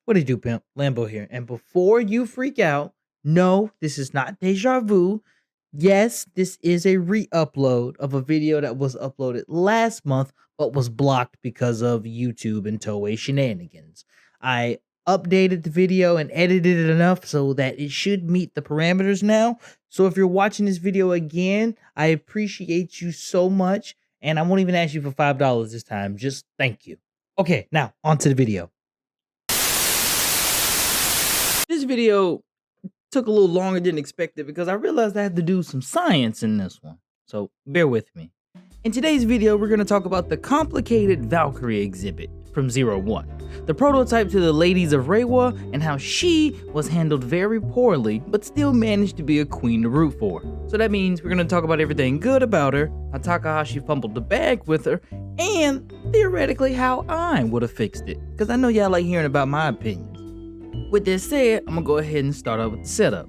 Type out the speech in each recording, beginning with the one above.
What do you do, pimp? Lambo here. And before you freak out, no, this is not deja vu. Yes, this is a re-upload of a video that was uploaded last month, but was blocked because of YouTube and Toei shenanigans. I updated the video and edited it enough so that it should meet the parameters now. So if you're watching this video again, I appreciate you so much. And I won't even ask you for $5 this time. Just thank you. Okay, now on to the video. This video took a little longer than expected because I realized I had to do some science in this one. So bear with me. In today's video, we're going to talk about the complicated Valkyrie exhibit from 01, the prototype to the ladies of Reiwa, and how she was handled very poorly, but still managed to be a queen to root for. So that means we're going to talk about everything good about her, how Takahashi fumbled the bag with her, and theoretically how I would have fixed it, because I know y'all like hearing about my opinions. With that said, I'm gonna go ahead and start out with the setup.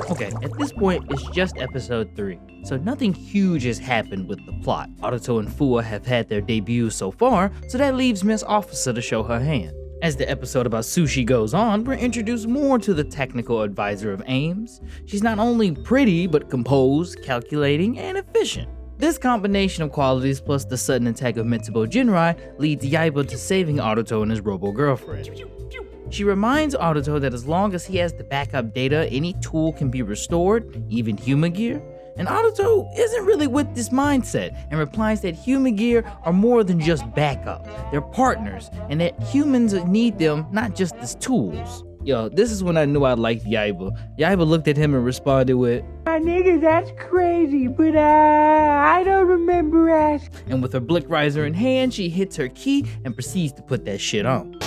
Okay, at this point, it's just episode 3, so nothing huge has happened with the plot. Aruto and Fua have had their debuts so far, so that leaves Miss Officer to show her hand. As the episode about sushi goes on, we're introduced more to the technical advisor of AIMS. She's not only pretty, but composed, calculating, and efficient. This combination of qualities plus the sudden attack of Mitsubo Jinrai leads Yaiba to saving Aruto and his robo-girlfriend. She reminds Aruto that as long as he has the backup data, any tool can be restored, even human gear. And Aruto isn't really with this mindset and replies that human gear are more than just backup. They're partners, and that humans need them not just as tools. Yo, this is when I knew I liked Yaiba. Yaiba looked at him and responded with, "My nigga, that's crazy, but I don't remember asking." And with her blick riser in hand, she hits her key and proceeds to put that shit on.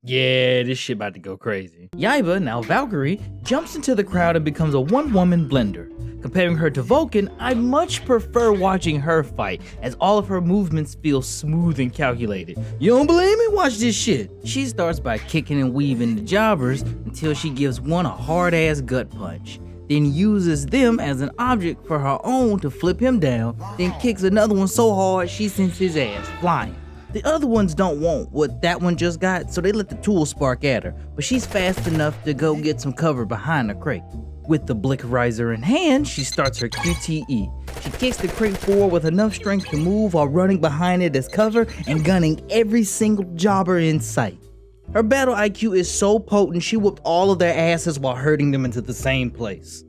Yeah, this shit about to go crazy. Yaiba, now Valkyrie, jumps into the crowd and becomes a one-woman blender. Comparing her to Vulcan, I much prefer watching her fight, as all of her movements feel smooth and calculated. You don't believe me? Watch this shit. She starts by kicking and weaving the jobbers until she gives one a hard-ass gut punch, then uses them as an object for her own to flip him down, then kicks another one so hard she sends his ass flying. The other ones don't want what that one just got, so they let the tool spark at her, but she's fast enough to go get some cover behind the crate. With the blick riser in hand, she starts her QTE. She kicks the crate forward with enough strength to move while running behind it as cover and gunning every single jobber in sight. Her battle IQ is so potent, she whooped all of their asses while herding them into the same place.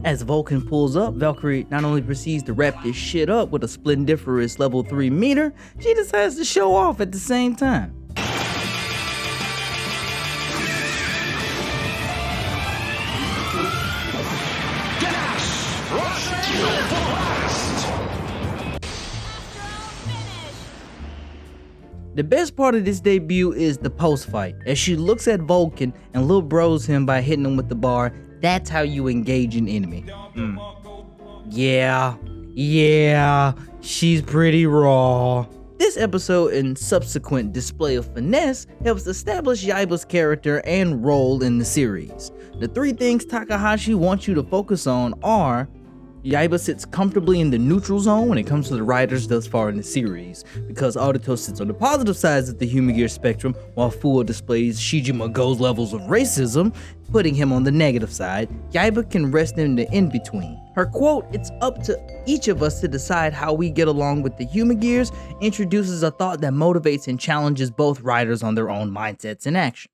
As Vulcan pulls up, Valkyrie not only proceeds to wrap this shit up with a splendiferous level 3 meter, she decides to show off at the same time. The best part of this debut is the post-fight, as she looks at Vulcan and Lil Bros him by hitting him with the bar. That's how you engage an enemy. Yeah, she's pretty raw. This episode and subsequent display of finesse helps establish Yaiba's character and role in the series. The 3 things Takahashi wants you to focus on are: Yaiba sits comfortably in the neutral zone when it comes to the writers thus far in the series, because Aruto sits on the positive sides of the human gear spectrum, while Fua displays Shijima Go's levels of racism, putting him on the negative side. Yaiba can rest in the in-between. Her quote, "It's up to each of us to decide how we get along with the human gears," introduces a thought that motivates and challenges both writers on their own mindsets and actions.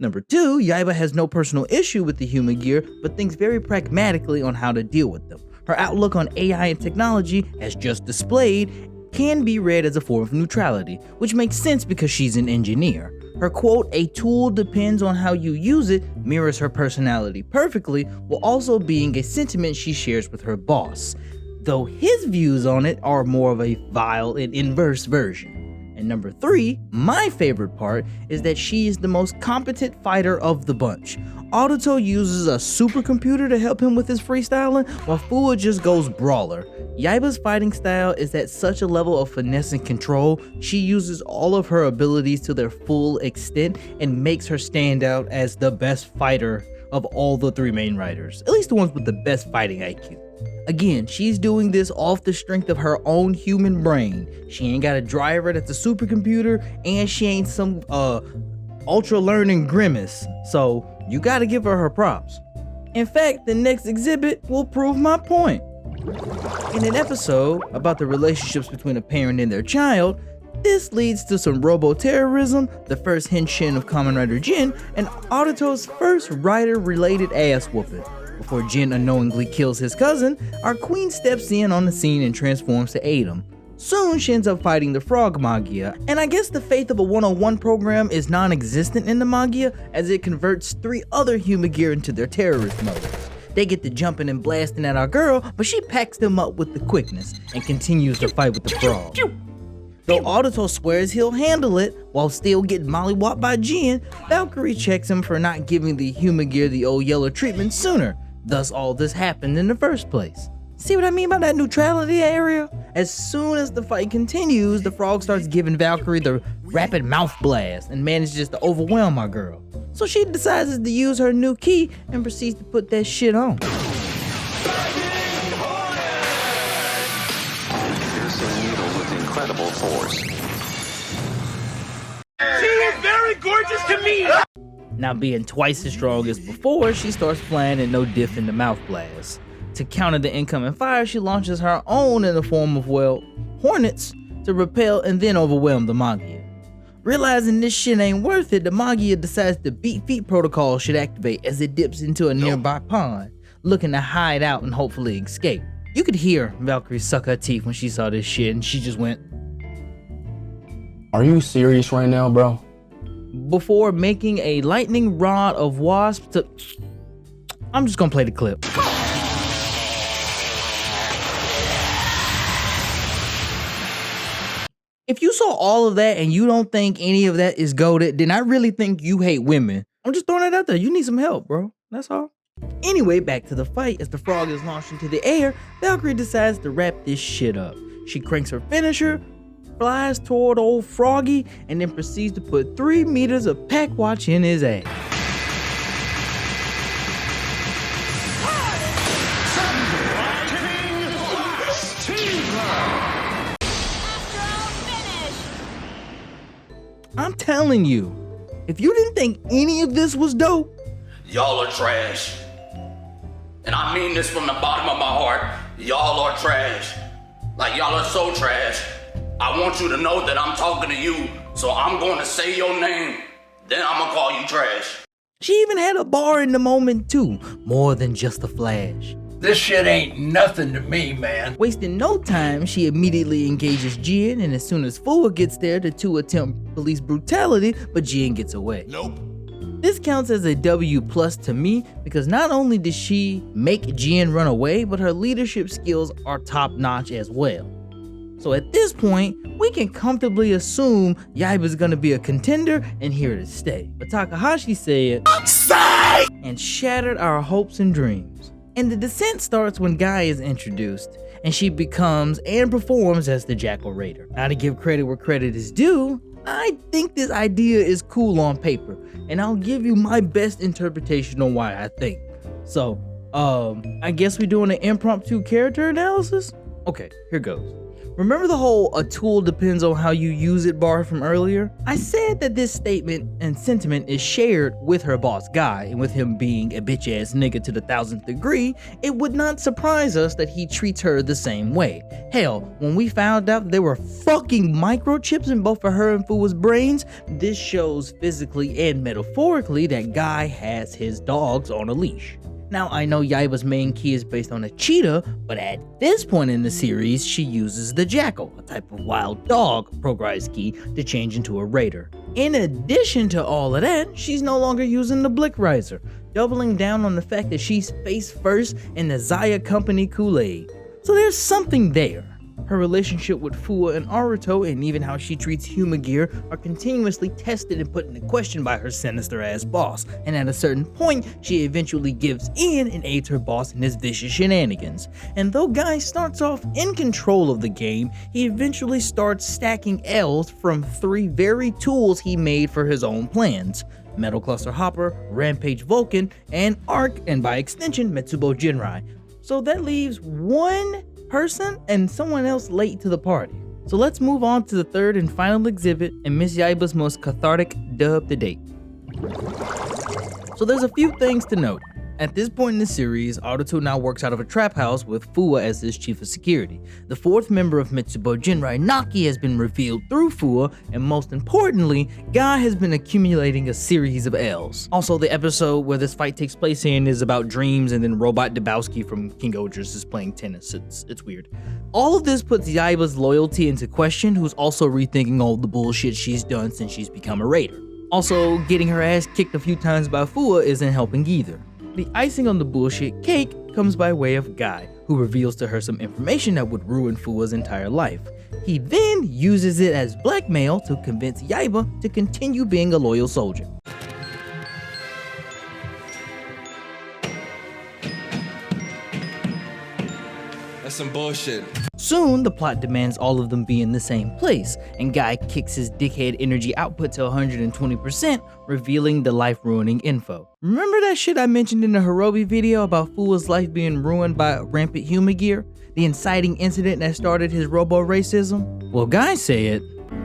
Number 2, Yaiba has no personal issue with the human gear, but thinks very pragmatically on how to deal with them. Her outlook on AI and technology, as just displayed, can be read as a form of neutrality, which makes sense because she's an engineer. Her quote, "A tool depends on how you use it," mirrors her personality perfectly, while also being a sentiment she shares with her boss, though his views on it are more of a vile and inverse version. And number 3, my favorite part, is that she is the most competent fighter of the bunch. Aruto uses a supercomputer to help him with his freestyling, while Fua just goes brawler. Yaiba's fighting style is at such a level of finesse and control, she uses all of her abilities to their full extent and makes her stand out as the best fighter of all the 3 main writers, at least the ones with the best fighting IQ. Again, she's doing this off the strength of her own human brain. She ain't got a driver that's a supercomputer, and she ain't some ultra learning grimace. So you gotta give her props. In fact, the next exhibit will prove my point. In an episode about the relationships between a parent and their child, this leads to some robo-terrorism, the first henshin of Kamen Rider Jin, and Aruto's first rider-related ass whooping. Before Jin unknowingly kills his cousin, our queen steps in on the scene and transforms to aid him. Soon, she ends up fighting the frog Magia, and I guess the faith of a 101 program is non-existent in the Magia, as it converts 3 other Humagear into their terrorist modes. They get to jumping and blasting at our girl, but she packs them up with the quickness and continues to fight with the frog. Though Aruto swears he'll handle it while still getting mollywopped by Jin, Valkyrie checks him for not giving the Humagear the old yellow treatment sooner. Thus all this happened in the first place. See what I mean by that neutrality area? As soon as the fight continues, the frog starts giving Valkyrie the rapid mouth blast and manages to overwhelm our girl. So she decides to use her new key and proceeds to put that shit on. Incredible force. She is very gorgeous to me! Now being twice as strong as before, she starts flying and no diff in the mouth blast. To counter the incoming fire, she launches her own in the form of, well, hornets to repel and then overwhelm the Magia. Realizing this shit ain't worth it, the Magia decides the beat feet protocol should activate as it dips into a nearby pond, looking to hide out and hopefully escape. You could hear Valkyrie suck her teeth when she saw this shit, and she just went, "Are you serious right now, bro?" Before making a lightning rod of wasps to... I'm just gonna play the clip. If you saw all of that and you don't think any of that is goated, then I really think you hate women. I'm just throwing it out there. You need some help, bro. That's all. Anyway, back to the fight. As the frog is launched into the air, Valkyrie decides to wrap this shit up. She cranks her finisher, flies toward old Froggy, and then proceeds to put 3 meters of pack watch in his ass. I'm telling you, if you didn't think any of this was dope, y'all are trash. And I mean this from the bottom of my heart. Y'all are trash. Like, y'all are so trash. I want you to know that I'm talking to you, so I'm going to say your name, then I'm gonna call you trash. She even had a bar in the moment too, more than just a flash. This shit ain't nothing to me, man. Wasting no time, she immediately engages Jin, and as soon as Fua gets there, the two attempt police brutality, but Jin gets away. Nope. This counts as a W plus to me because not only does she make Jin run away, but her leadership skills are top notch as well. So at this point, we can comfortably assume Yaiba's gonna be a contender and here to stay. But Takahashi said, "Say!" and shattered our hopes and dreams. And the descent starts when Guy is introduced, and she becomes and performs as the Jackal Raider. Now to give credit where credit is due, I think this idea is cool on paper, and I'll give you my best interpretation on why I think. So, I guess we're doing an impromptu character analysis? Okay, here goes. Remember the whole "a tool depends on how you use it" bar from earlier? I said that this statement and sentiment is shared with her boss Guy, and with him being a bitch ass nigga to the 1000th degree, it would not surprise us that he treats her the same way. Hell, when we found out there were fucking microchips in both of her and Fua's brains, this shows physically and metaphorically that Guy has his dogs on a leash. Now, I know Yaiba's main key is based on a cheetah, but at this point in the series, she uses the jackal, a type of wild dog progress key, to change into a raider. In addition to all of that, she's no longer using the Blick Riser, doubling down on the fact that she's face first in the ZAIA company Kool-Aid. So there's something there. Her relationship with Fua and Aruto, and even how she treats Humagear, are continuously tested and put into question by her sinister ass boss, and at a certain point, she eventually gives in and aids her boss in his vicious shenanigans. And though Guy starts off in control of the game, he eventually starts stacking L's from 3 very tools he made for his own plans: Metal Cluster Hopper, Rampage Vulcan, and Arc, and by extension, Metsubo Jinrai. So that leaves one person and someone else late to the party. So let's move on to the third and final exhibit and Miss Yaiba's most cathartic dub to date. So there's a few things to note. At this point in the series, Aruto now works out of a trap house with Fuwa as his chief of security. The fourth member of Mitsubo Jinrai, Naki, has been revealed through Fuwa, and most importantly, Guy has been accumulating a series of L's. Also, the episode where this fight takes place in is about dreams, and then Robot Dabowski from King Ogers is playing tennis. It's weird. All of this puts Yaiba's loyalty into question, who's also rethinking all the bullshit she's done since she's become a raider. Also, getting her ass kicked a few times by Fuwa isn't helping either. The icing on the bullshit cake comes by way of Guy, who reveals to her some information that would ruin Fuwa's entire life. He then uses it as blackmail to convince Yaiba to continue being a loyal soldier. That's some bullshit. Soon, the plot demands all of them be in the same place, and Guy kicks his dickhead energy output to 120%, revealing the life-ruining info. Remember that shit I mentioned in the Hirobi video about Fuwa's life being ruined by rampant humagear? The inciting incident that started his robo-racism? Well, Guy said,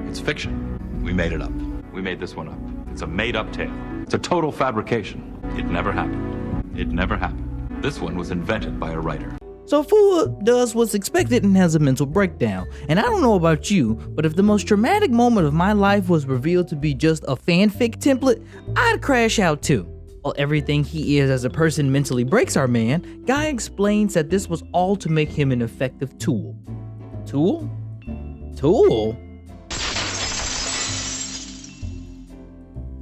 "It's fiction. We made it up. We made this one up. It's a made-up tale. It's a total fabrication. It never happened. It never happened. This one was invented by a writer." So Fuwa does what's expected and has a mental breakdown. And I don't know about you, but if the most traumatic moment of my life was revealed to be just a fanfic template, I'd crash out too. While everything he is as a person mentally breaks our man, Guy explains that this was all to make him an effective tool. Tool? Tool?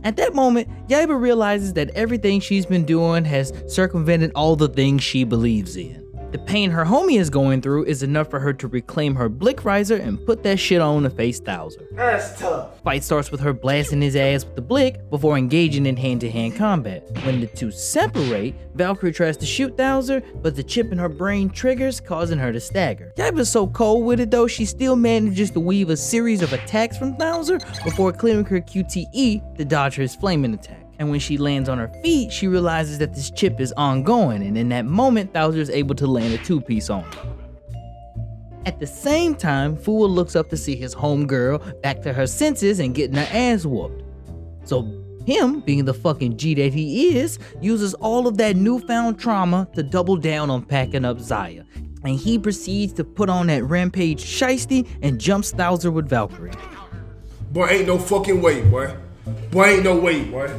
At that moment, Yaiba realizes that everything she's been doing has circumvented all the things she believes in. The pain her homie is going through is enough for her to reclaim her Blick Riser and put that shit on to face Thouser. That's tough. Fight starts with her blasting his ass with the Blick before engaging in hand-to-hand combat. When the two separate, Valkyrie tries to shoot Thouser, but the chip in her brain triggers, causing her to stagger. Yaiba's so cold with it though, she still manages to weave a series of attacks from Thouser before clearing her QTE to dodge his flaming attack. And when she lands on her feet, she realizes that this chip is ongoing, and in that moment, Thouser is able to land a two-piece on her. At the same time, Fuwa looks up to see his homegirl back to her senses and getting her ass whooped. So him, being the fucking G that he is, uses all of that newfound trauma to double down on packing up Zaya. And he proceeds to put on that rampage shiesty and jumps Thouser with Valkyrie. Boy, ain't no fucking way, boy. Boy, ain't no way, boy.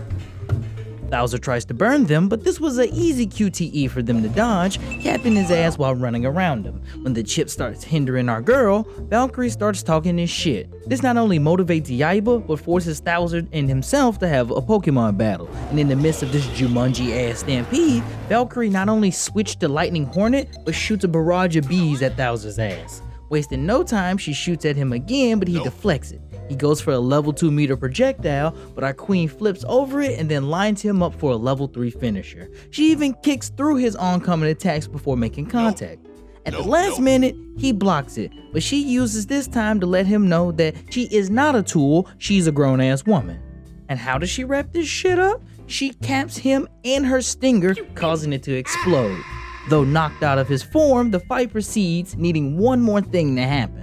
Thouser tries to burn them, but this was an easy QTE for them to dodge, capping his ass while running around him. When the chip starts hindering our girl, Valkyrie starts talking his shit. This not only motivates Yaiba, but forces Thouser and himself to have a Pokemon battle. And in the midst of this Jumanji-ass stampede, Valkyrie not only switched to Lightning Hornet, but shoots a barrage of bees at Thouser's ass. Wasting no time, she shoots at him again, but he deflects it. He goes for a level 2 meter projectile, but our queen flips over it and then lines him up for a level 3 finisher. She even kicks through his oncoming attacks before making contact. At the last minute, he blocks it, but she uses this time to let him know that she is not a tool, she's a grown-ass woman. And how does she wrap this shit up? She caps him and her stinger, causing it to explode. Though knocked out of his form, the fight proceeds, needing one more thing to happen.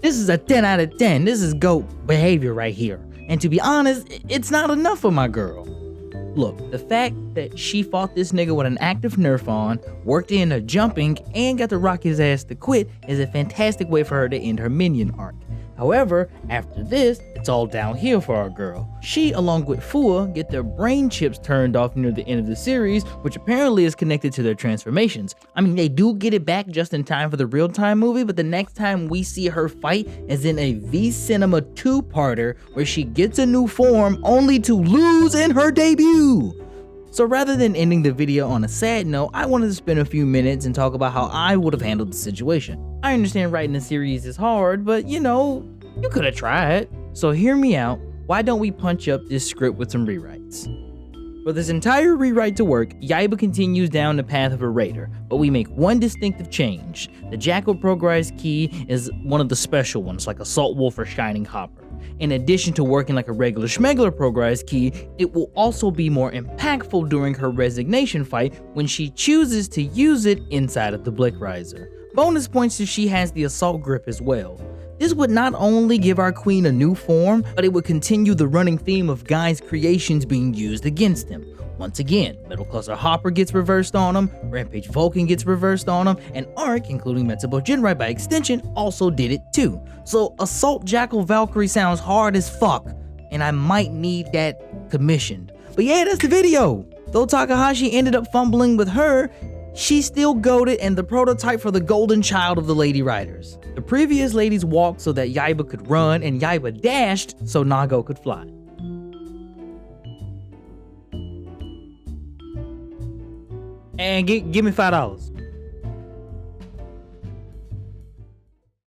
This is a 10 out of 10. This is GOAT behavior right here. And to be honest, it's not enough for my girl. Look, the fact that she fought this nigga with an active nerf on, worked in her jumping, and got to rock his ass to quit is a fantastic way for her to end her minion arc. However, after this, it's all downhill for our girl. She, along with Fuwa, get their brain chips turned off near the end of the series, which apparently is connected to their transformations. I mean, they do get it back just in time for the real-time movie, but the next time we see her fight is in a V-Cinema 2-parter where she gets a new form only to lose in her debut. So rather than ending the video on a sad note, I wanted to spend a few minutes and talk about how I would have handled the situation. I understand writing a series is hard, but you know, you could have tried. So hear me out, why don't we punch up this script with some rewrites? For this entire rewrite to work, Yaiba continues down the path of a raider, but we make one distinctive change. The jackal progress key is one of the special ones, like Assault Wolf or Shining Hopper. In addition to working like a regular schmegler progress key, it will also be more impactful during her resignation fight when she chooses to use it inside of the Blick Riser. Bonus points if she has the assault grip as well. This would not only give our queen a new form, but it would continue the running theme of Guy's creations being used against him. Once again, Metal Cluster Hopper gets reversed on him, Rampage Vulcan gets reversed on him, and Arc, including Metsubo Jinrai by extension, also did it too. So Assault Jackal Valkyrie sounds hard as fuck, and I might need that commissioned. But yeah, that's the video. Though Takahashi ended up fumbling with her, she's still goated and the prototype for the golden child of the Lady Riders. The previous ladies walked so that Yaiba could run, and Yaiba dashed so Nago could fly. And give me $5.